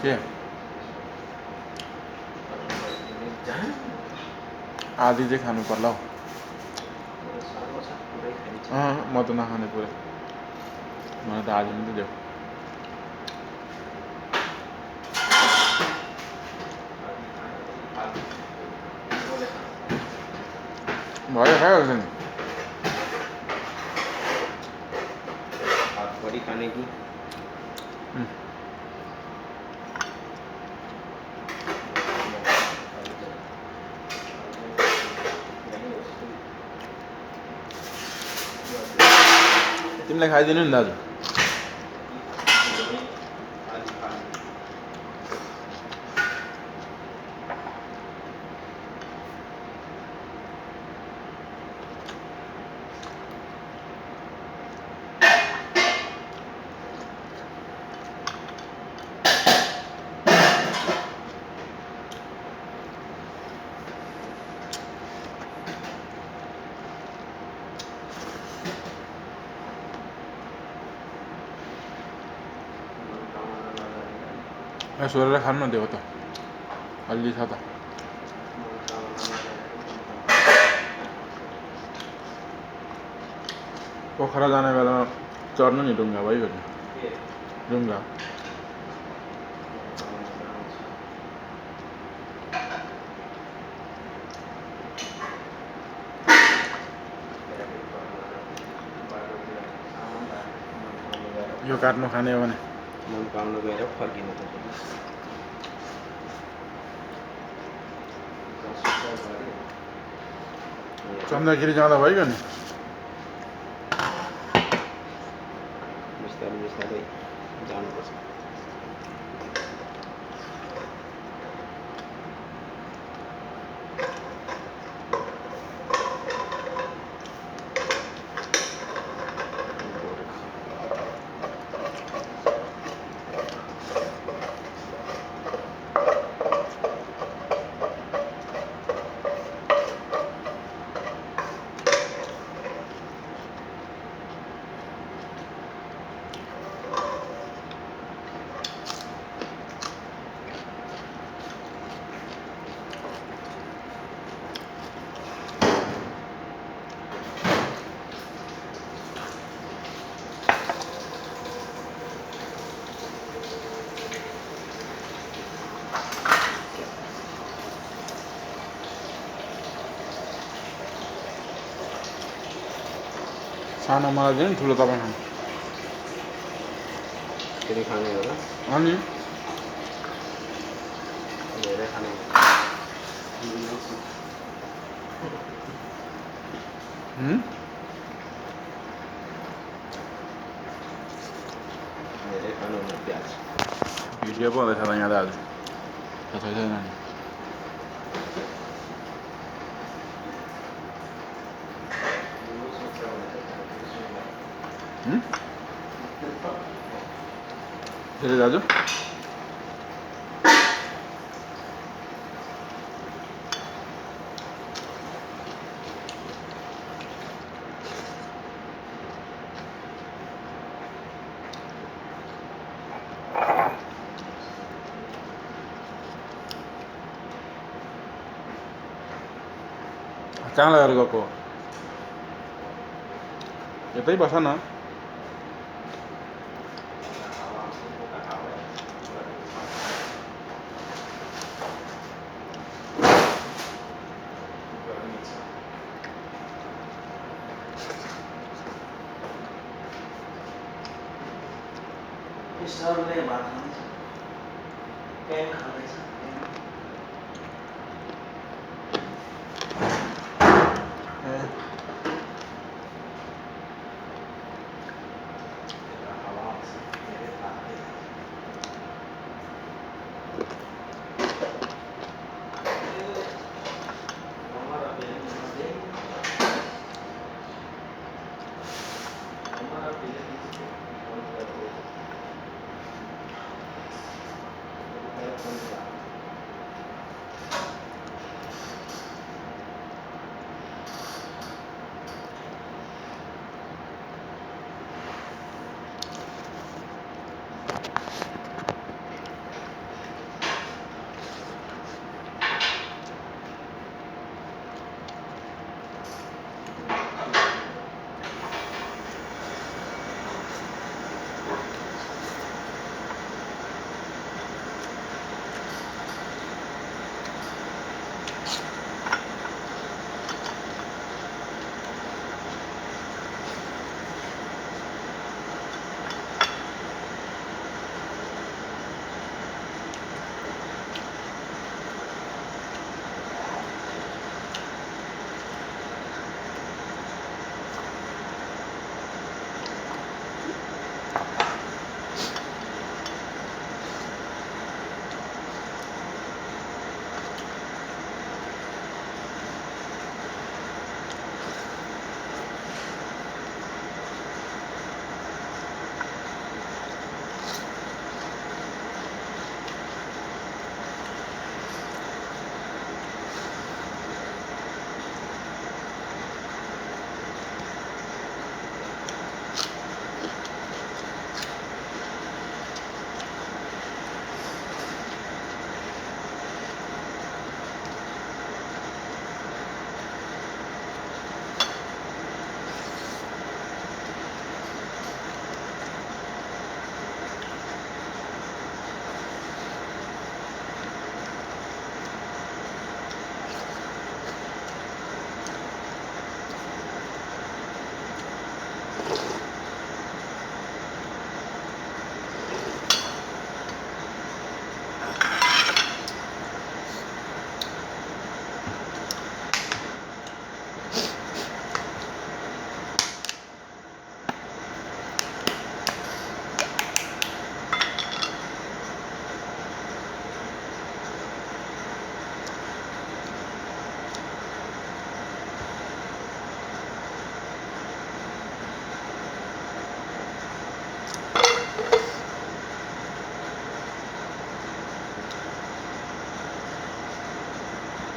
के आधी चाहिँ खानु पर्ला हौ। म त नखाने पुरै, मलाई त आधी मात्रै देऊ। भयो खाइहाल्छ नि। बड़ी खाने की तिमीलाई खाइदिनु नि दाजु। सोरेर खानु न, त्यो त अलि छ त। पोखरा जाने बेलामा चढ्नु नि ढुङ्गा भइगयो नि, ढुङ्गा। यो काट्नु खाने हो भने मनोकामना गएर फर्किनु पर्छ। चन्द्रगिरी जाँदा भइगयो नि। बिस्तारै बिस्तारै जानुपर्छ। सानो मलाई दिनु नि, ठुलो तपाईँ खानु। फेरि खाने हो र? अनि धेरै खाने धेरै खानु हुने प्याज। भिडियो पो हुँदैछ त यहाँ दाजु, थाहा छैन नि। फेरि दाजु कहाँ लगेर गएको? यतै बस न। सरले भात खाँदैछ, ट्याङ खाँदैछ।